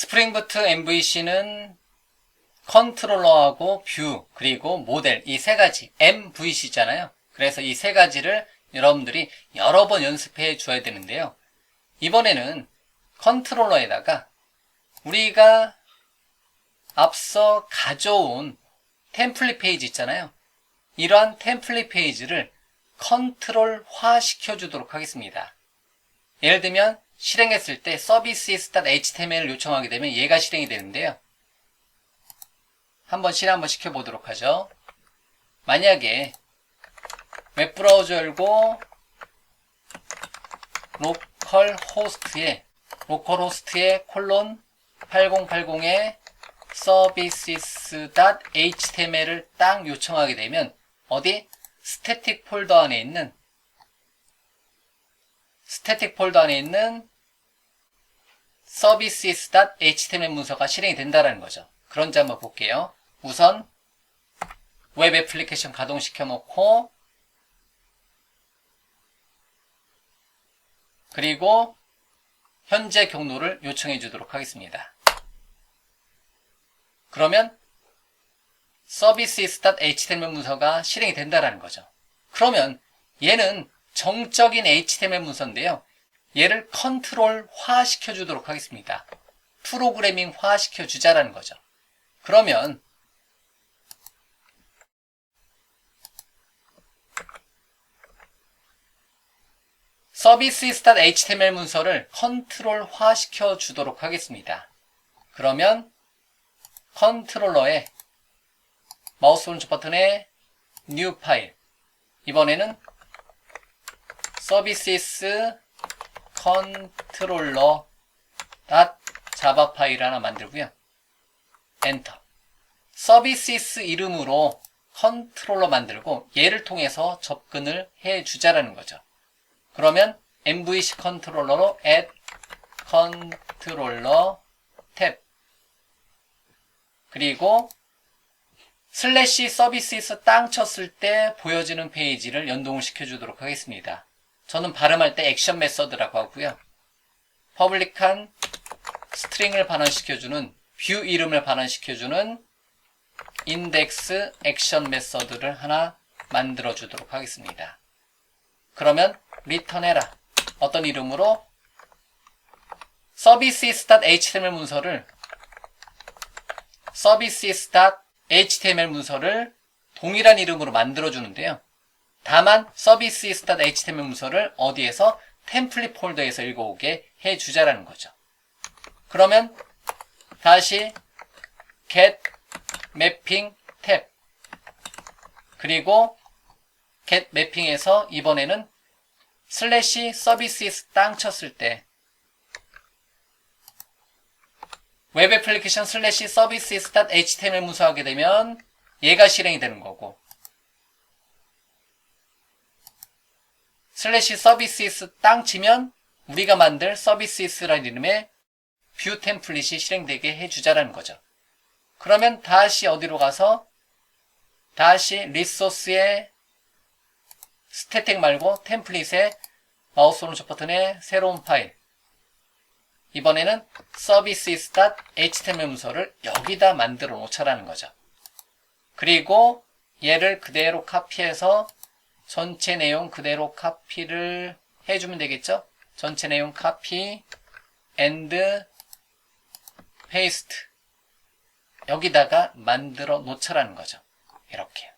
스프링부트 MVC는 컨트롤러하고 뷰 그리고 모델 이 세 가지 MVC잖아요. 그래서 이 세 가지를 여러분들이 여러 번 연습해 줘야 되는데요. 이번에는 컨트롤러에다가 우리가 앞서 가져온 템플릿 페이지 있잖아요. 이러한 템플릿 페이지를 컨트롤화 시켜주도록 하겠습니다. 예를 들면 실행했을 때 services.html을 요청하게 되면 얘가 실행이 되는데요. 한번 실행 한번 시켜보도록 하죠. 만약에 웹브라우저 열고 로컬호스트에 콜론 8080에 services.html을 딱 요청하게 되면 어디? 스태틱 폴더 안에 있는 services.html 문서가 실행이 된다는 거죠. 그런지 한번 볼게요. 우선 웹 애플리케이션 가동시켜 놓고 그리고 현재 경로를 요청해 주도록 하겠습니다. 그러면 services.html 문서가 실행이 된다는 거죠. 그러면 얘는 정적인 HTML 문서인데요. 얘를 컨트롤화 시켜주도록 하겠습니다. 프로그래밍화 시켜주자라는 거죠. 그러면 services.html 문서를 컨트롤화 시켜주도록 하겠습니다. 그러면 컨트롤러에 마우스 오른쪽 버튼에 new 파일 이번에는 services controller java 파일 하나 만들고요. 엔터. services 이름으로 컨트롤러 만들고 얘를 통해서 접근을 해주자라는 거죠. 그러면 MVC 컨트롤러로 add controller 탭 그리고 슬래시 서비스 땅 쳤을 때 보여지는 페이지를 연동을 시켜주도록 하겠습니다. 저는 발음할 때 액션 메서드라고 하고요. 퍼블릭한 스트링을 반환시켜주는 뷰 이름을 반환시켜주는 인덱스 액션 메서드를 하나 만들어주도록 하겠습니다. 그러면 리턴해라. 어떤 이름으로? services.html 문서를 services.html 문서를 동일한 이름으로 만들어주는데요. 다만 services.html 문서를 어디에서? 템플릿 폴더에서 읽어오게 해주자라는 거죠. 그러면 다시 get mapping 탭 그리고 get mapping에서 이번에는 슬래시 services 땅 쳤을 때 웹 애플리케이션 슬래시 services.html 문서 하게 되면 얘가 실행이 되는 거고 슬래시 services 땅 치면 우리가 만들 services라는 이름의 뷰 템플릿이 실행되게 해주자라는 거죠. 그러면 다시 어디로 가서 다시 리소스에 스태틱 말고 템플릿에 마우스 오른쪽 버튼에 새로운 파일 이번에는 services.html 문서를 여기다 만들어 놓자라는 거죠. 그리고 얘를 그대로 카피해서 전체 내용 그대로 카피를 해주면 되겠죠? 전체 내용 카피 and paste 여기다가 만들어 놓자라는 거죠. 이렇게.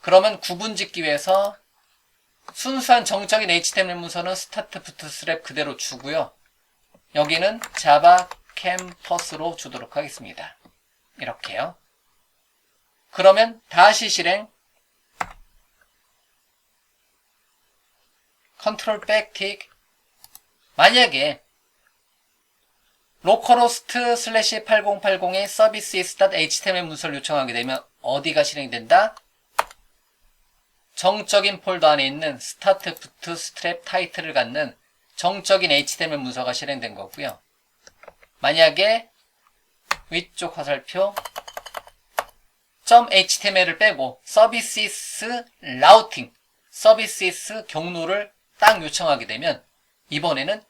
그러면 구분 짓기 위해서 순수한 정적인 HTML 문서는 스타트 부트스트랩 그대로 주고요. 여기는 자바 캠퍼스로 주도록 하겠습니다. 이렇게요. 그러면 다시 실행 컨트롤 백틱 만약에 로컬호스트 슬래시 8080에 services.html 문서를 요청하게 되면 어디가 실행된다? 정적인 폴더 안에 있는 스타트 부트스트랩 타이틀을 갖는 정적인 HTML 문서가 실행된 거고요. 만약에 위쪽 화살표 .html을 빼고 services routing, services 경로를 딱 요청하게 되면 이번에는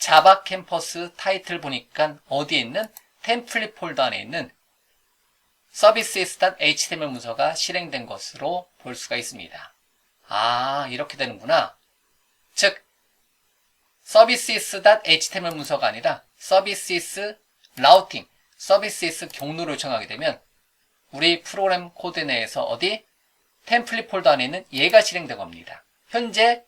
자바 캠퍼스 타이틀 보니까 어디에 있는 템플릿 폴더 안에 있는 services.html 문서가 실행된 것으로 볼 수가 있습니다. 아, 이렇게 되는구나. 즉, services.html 문서가 아니라 services routing, services 경로를 요청하게 되면 우리 프로그램 코드 내에서 어디? 템플릿 폴더 안에 있는 얘가 실행된 겁니다. 현재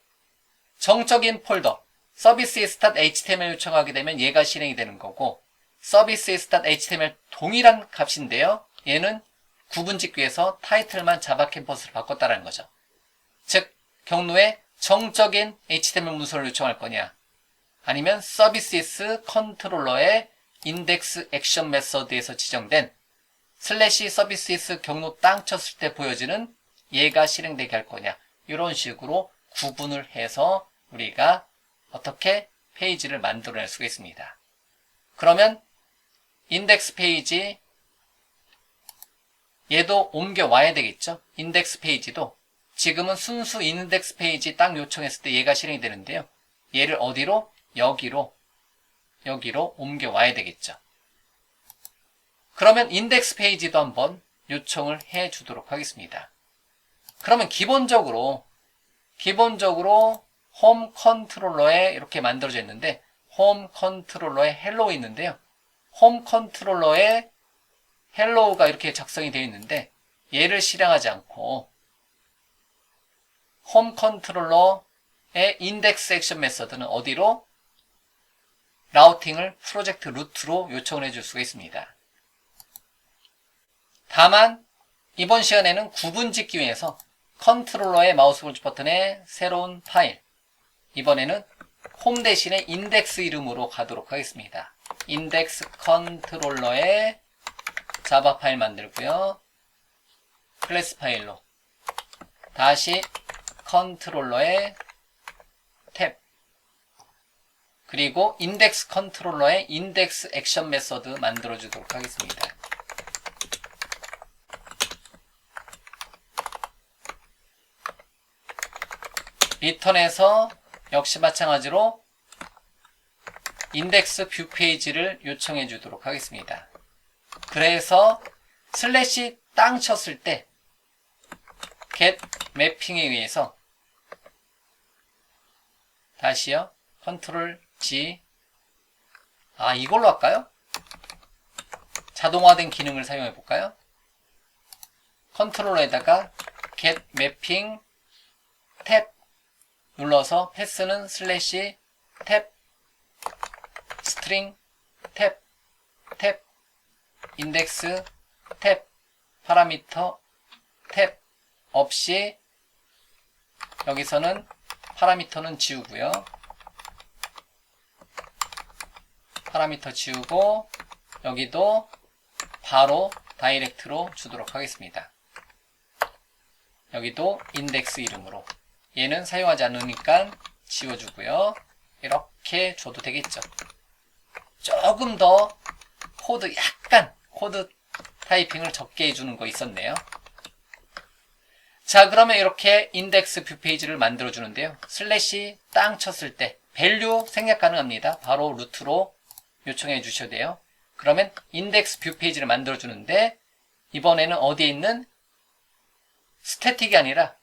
정적인 폴더 services.html 요청하게 되면 얘가 실행이 되는 거고 services.html 동일한 값인데요. 얘는 구분 짓기 위해서 타이틀만 자바 캠퍼스로 바꿨다는 거죠. 즉 경로에 정적인 HTML 문서를 요청할 거냐 아니면 서비스 컨트롤러의 인덱스 액션 메서드에서 지정된 슬래시 서비스 경로 땅 쳤을 때 보여지는 얘가 실행되게 할 거냐 이런 식으로 구분을 해서 우리가 어떻게 페이지를 만들어낼 수가 있습니다. 그러면 인덱스 페이지 얘도 옮겨와야 되겠죠. 인덱스 페이지도 지금은 순수 인덱스 페이지 딱 요청했을 때 얘가 실행이 되는데요. 얘를 어디로? 여기로 옮겨와야 되겠죠. 그러면 인덱스 페이지도 한번 요청을 해 주도록 하겠습니다. 그러면 기본적으로 홈 컨트롤러에 이렇게 만들어져 있는데 홈 컨트롤러에 헬로우 있는데요. 홈 컨트롤러에 헬로우가 이렇게 작성이 되어 있는데 얘를 실행하지 않고 홈 컨트롤러의 인덱스 액션 메서드는 어디로? 라우팅을 프로젝트 루트로 요청을 해줄 수가 있습니다. 다만 이번 시간에는 구분 짓기 위해서 컨트롤러의 마우스 오른쪽 버튼에 새로운 파일 이번에는 홈 대신에 인덱스 이름으로 가도록 하겠습니다. 인덱스 컨트롤러의 자바 파일 만들고요. 클래스 파일로 다시 컨트롤러의 탭 그리고 인덱스 컨트롤러의 인덱스 액션 메서드 만들어 주도록 하겠습니다. 리턴에서 역시 마찬가지로 인덱스 뷰 페이지를 요청해 주도록 하겠습니다. 그래서 슬래시 땅 쳤을 때 get 매핑에 의해서 다시요. 컨트롤 G 이걸로 할까요? 자동화된 기능을 사용해 볼까요? 컨트롤러에다가 get mapping 탭 눌러서 패스는 슬래시 탭 스트링 탭 인덱스 탭 파라미터 탭 없이 여기서는 파라미터는 지우고요. 파라미터 지우고 여기도 바로 다이렉트로 주도록 하겠습니다. 여기도 인덱스 이름으로 얘는 사용하지 않으니까 지워주고요. 이렇게 줘도 되겠죠. 조금 더 코드 타이핑을 적게 해주는 거 있었네요. 자, 그러면 이렇게 인덱스 뷰 페이지를 만들어 주는데요. 슬래시 땅 쳤을 때 밸류 생략 가능합니다. 바로 루트로 요청해 주셔야 돼요. 그러면 인덱스 뷰 페이지를 만들어 주는데 이번에는 어디에 있는 스태틱이 아니라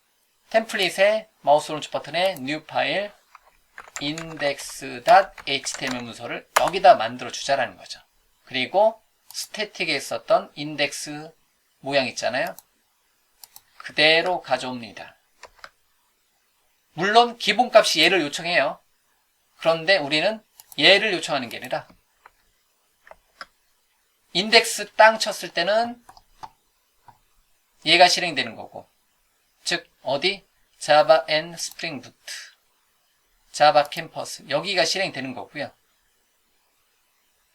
템플릿의 마우스 오른쪽 버튼에 뉴 파일 index.html 문서를 여기다 만들어 주자라는 거죠. 그리고 스태틱에 있었던 인덱스 모양 있잖아요. 그대로 가져옵니다. 물론 기본값이 얘를 요청해요. 그런데 우리는 얘를 요청하는 게 아니라 인덱스 땅 쳤을 때는 얘가 실행되는 거고 즉 어디? 자바 앤 스프링 부트 자바 캠퍼스 여기가 실행되는 거고요.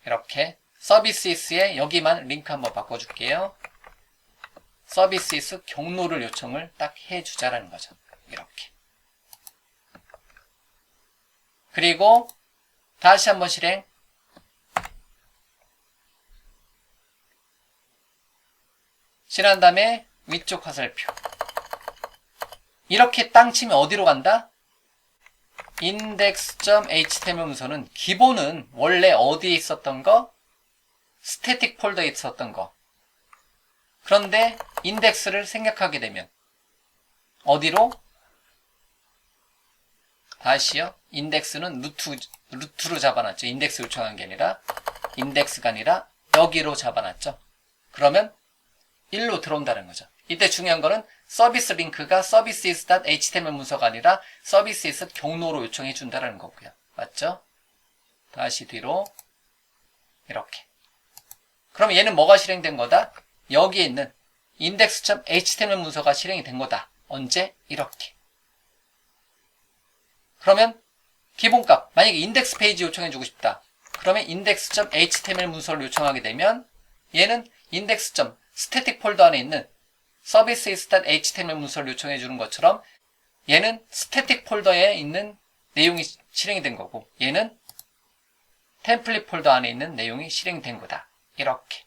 이렇게 서비스에 여기만 링크 한번 바꿔줄게요. 서비스 경로를 요청을 딱 해주자라는 거죠. 이렇게. 그리고 다시 한번 실행. 실행한 다음에 위쪽 화살표. 이렇게 땅 치면 어디로 간다? index.html 문서는 기본은 원래 어디에 있었던 거? 스태틱 폴더에 있었던 거. 그런데 인덱스를 생략하게 되면 어디로? 다시요. 인덱스는 루트로 잡아놨죠. 인덱스 요청한 게 아니라 인덱스가 아니라 여기로 잡아놨죠. 그러면 1로 들어온다는 거죠. 이때 중요한 거는 서비스 링크가 services.html 문서가 아니라 services 경로로 요청해 준다는 거고요. 맞죠? 다시 뒤로 이렇게. 그럼 얘는 뭐가 실행된 거다? 여기에 있는 index.html 문서가 실행이 된 거다. 언제? 이렇게. 그러면 기본값, 만약에 인덱스 페이지 요청해 주고 싶다. 그러면 index.html 문서를 요청하게 되면 얘는 index. 스태틱 폴더 안에 있는 services.html 문서를 요청해 주는 것처럼 얘는 스태틱 폴더에 있는 내용이 실행이 된 거고 얘는 템플릿 폴더 안에 있는 내용이 실행된 거다. 이렇게.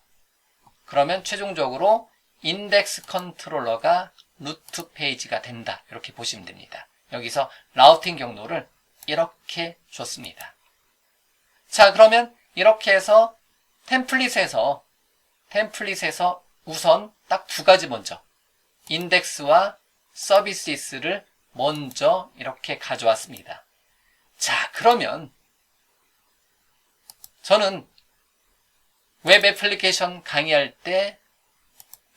그러면 최종적으로 인덱스 컨트롤러가 루트 페이지가 된다. 이렇게 보시면 됩니다. 여기서 라우팅 경로를 이렇게 줬습니다. 자, 그러면 이렇게 해서 템플릿에서 우선 딱 두 가지 먼저 인덱스와 서비스를 먼저 이렇게 가져왔습니다. 자, 그러면 저는 웹 애플리케이션 강의할 때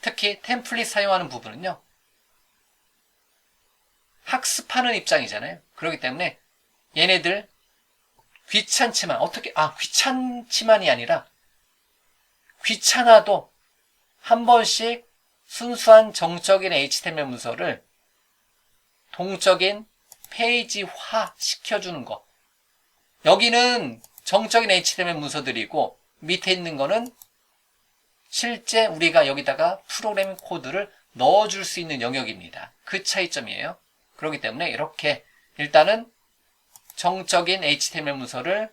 특히 템플릿 사용하는 부분은요. 학습하는 입장이잖아요. 그렇기 때문에 얘네들 귀찮지만 귀찮지만이 아니라 귀찮아도 한 번씩 순수한 정적인 HTML 문서를 동적인 페이지화 시켜주는 거. 여기는 정적인 HTML 문서들이고 밑에 있는 거는 실제 우리가 여기다가 프로그래밍 코드를 넣어줄 수 있는 영역입니다. 그 차이점이에요. 그렇기 때문에 이렇게 일단은 정적인 HTML 문서를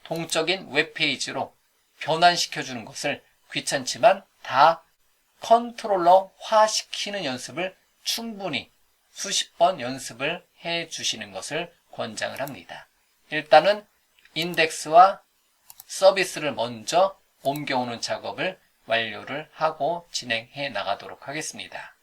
동적인 웹페이지로 변환시켜주는 것을 귀찮지만 다 컨트롤러화 시키는 연습을 충분히 수십 번 연습을 해 주시는 것을 권장을 합니다. 일단은 인덱스와 서비스를 먼저 옮겨오는 작업을 완료를 하고 진행해 나가도록 하겠습니다.